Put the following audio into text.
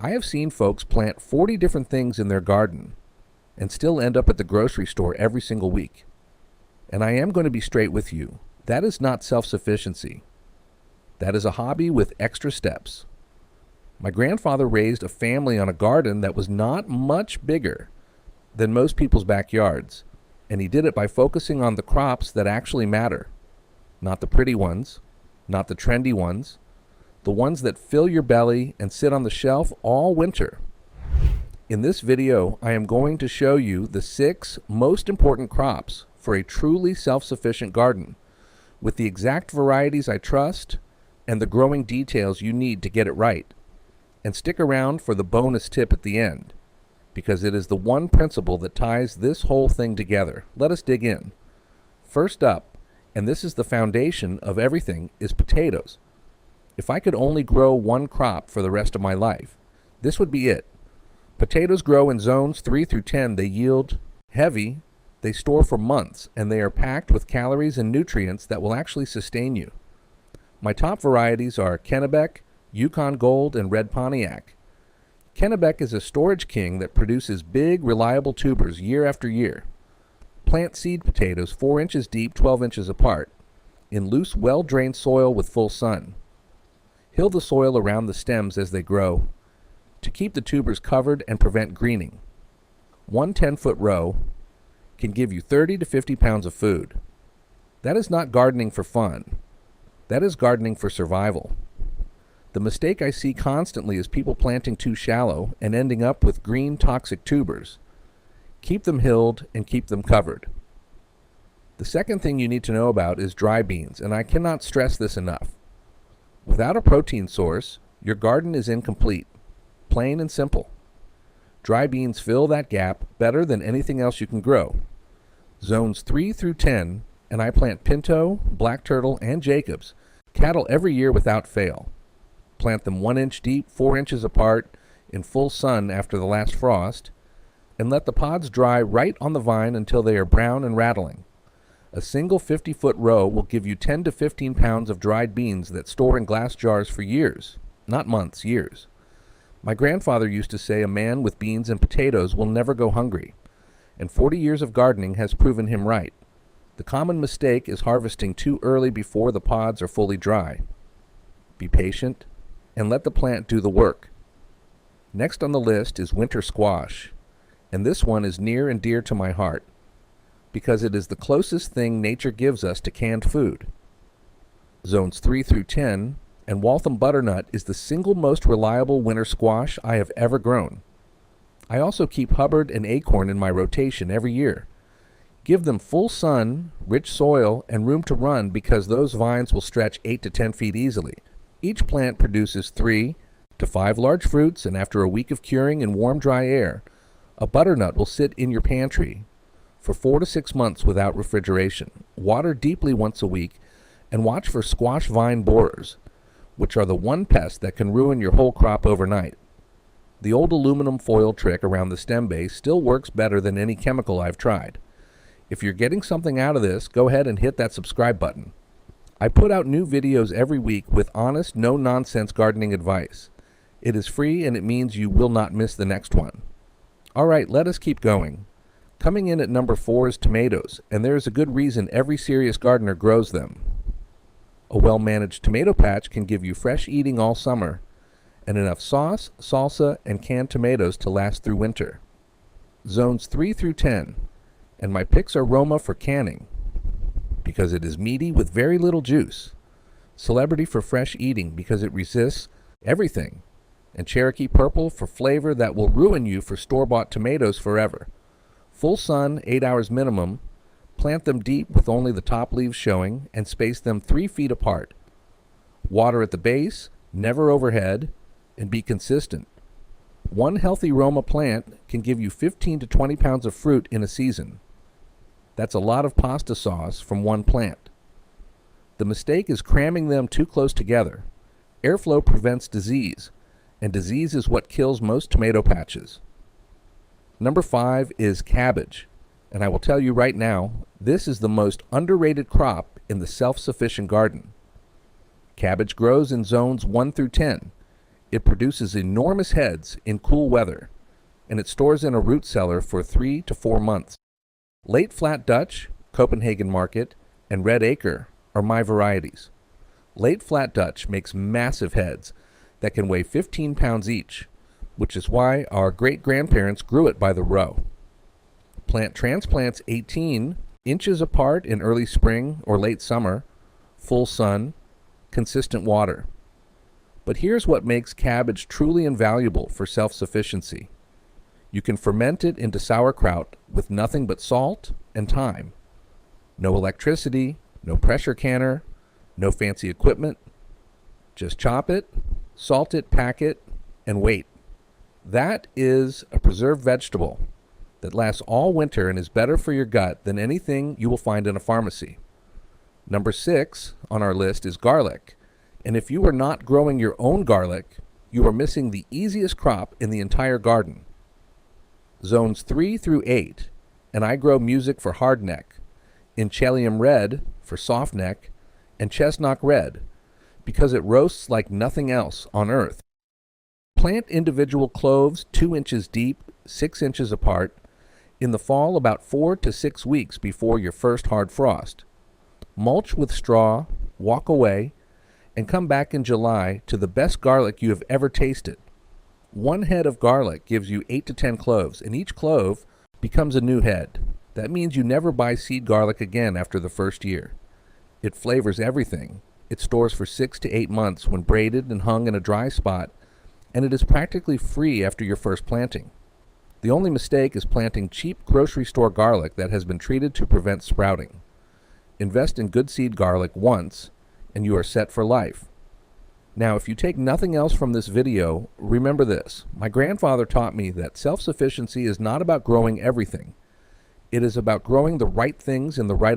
I have seen folks plant 40 different things in their garden and still end up at the grocery store every single week. And I am going to be straight with you. That is not self-sufficiency. That is a hobby with extra steps. My grandfather raised a family on a garden that was not much bigger than most people's backyards, and he did it by focusing on the crops that actually matter. Not the pretty ones, not the trendy ones, the ones that fill your belly and sit on the shelf all winter. In this video, I am going to show you the 6 most important crops for a truly self-sufficient garden, with the exact varieties I trust and the growing details you need to get it right. And stick around for the bonus tip at the end, because it is the one principle that ties this whole thing together. Let us dig in. First up, and this is the foundation of everything, is potatoes. If I could only grow one crop for the rest of my life, this would be it. Potatoes grow in zones 3 through 10. They yield heavy, they store for months, and they are packed with calories and nutrients that will actually sustain you. My top varieties are Kennebec, Yukon Gold, and Red Pontiac. Kennebec is a storage king that produces big, reliable tubers year after year. Plant seed potatoes 4 inches deep, 12 inches apart, in loose, well-drained soil with full sun. Hill the soil around the stems as they grow to keep the tubers covered and prevent greening. One 10-foot row can give you 30 to 50 pounds of food. That is not gardening for fun. That is gardening for survival. The mistake I see constantly is people planting too shallow and ending up with green, toxic tubers. Keep them hilled and keep them covered. The second thing you need to know about is dry beans, and I cannot stress this enough. Without a protein source, your garden is incomplete, plain and simple. Dry beans fill that gap better than anything else you can grow. Zones 3 through 10, and I plant Pinto, Black Turtle, and Jacobs, cattle every year without fail. Plant them 1 inch deep, 4 inches apart, in full sun after the last frost, and let the pods dry right on the vine until they are brown and rattling. A single 50-foot row will give you 10 to 15 pounds of dried beans that store in glass jars for years, not months, years. My grandfather used to say a man with beans and potatoes will never go hungry, and 40 years of gardening has proven him right. The common mistake is harvesting too early before the pods are fully dry. Be patient and let the plant do the work. Next on the list is winter squash, and this one is near and dear to my heart because it is the closest thing nature gives us to canned food. Zones 3 through 10 and Waltham butternut is the single most reliable winter squash I have ever grown. I also keep Hubbard and acorn in my rotation every year. Give them full sun, rich soil, and room to run because those vines will stretch 8 to 10 feet easily. Each plant produces 3 to 5 large fruits, and after a week of curing in warm, dry air, a butternut will sit in your pantry for 4 to 6 months without refrigeration. Water deeply once a week, and watch for squash vine borers, which are the one pest that can ruin your whole crop overnight. The old aluminum foil trick around the stem base still works better than any chemical I've tried. If you're getting something out of this, go ahead and hit that subscribe button. I put out new videos every week with honest, no-nonsense gardening advice. It is free and it means you will not miss the next one. All right, let us keep going. Coming in at number 4 is tomatoes, and there is a good reason every serious gardener grows them. A well-managed tomato patch can give you fresh eating all summer, and enough sauce, salsa, and canned tomatoes to last through winter. Zones 3 through 10, and my picks are Roma for canning, because it is meaty with very little juice. Celebrity for fresh eating, because it resists everything. And Cherokee Purple for flavor that will ruin you for store-bought tomatoes forever. Full sun, 8 hours minimum. Plant them deep with only the top leaves showing, and space them 3 feet apart. Water at the base, never overhead, and be consistent. One healthy Roma plant can give you 15 to 20 pounds of fruit in a season. That's a lot of pasta sauce from one plant. The mistake is cramming them too close together. Airflow prevents disease, and disease is what kills most tomato patches. Number 5 is cabbage, and I will tell you right now, this is the most underrated crop in the self-sufficient garden. Cabbage grows in zones 1 through 10, It produces enormous heads in cool weather, and it stores in a root cellar for 3 to 4 months. Late Flat Dutch, Copenhagen Market, and Red Acre are my varieties. Late Flat Dutch makes massive heads that can weigh 15 pounds each, which is why our great-grandparents grew it by the row. Plant transplants 18 inches apart in early spring or late summer, full sun, consistent water. But here's what makes cabbage truly invaluable for self-sufficiency. You can ferment it into sauerkraut with nothing but salt and thyme. No electricity, no pressure canner, no fancy equipment. Just chop it, salt it, pack it, and wait. That is a preserved vegetable that lasts all winter and is better for your gut than anything you will find in a pharmacy. Number 6 on our list is garlic. And if you are not growing your own garlic, you are missing the easiest crop in the entire garden. Zones 3 through 8, and I grow music for hardneck, Inchelium red for softneck, and chestnut red, because it roasts like nothing else on earth. Plant individual cloves 2 inches deep, 6 inches apart, in the fall about 4 to 6 weeks before your first hard frost. Mulch with straw, walk away, and come back in July to the best garlic you have ever tasted. 1 head of garlic gives you 8 to 10 cloves, and each clove becomes a new head. That means you never buy seed garlic again after the first year. It flavors everything. It stores for 6 to 8 months when braided and hung in a dry spot, and it is practically free after your first planting. The only mistake is planting cheap grocery store garlic that has been treated to prevent sprouting. Invest in good seed garlic once, and you are set for life. Now, if you take nothing else from this video, remember this. My grandfather taught me that self-sufficiency is not about growing everything. It is about growing the right things in the right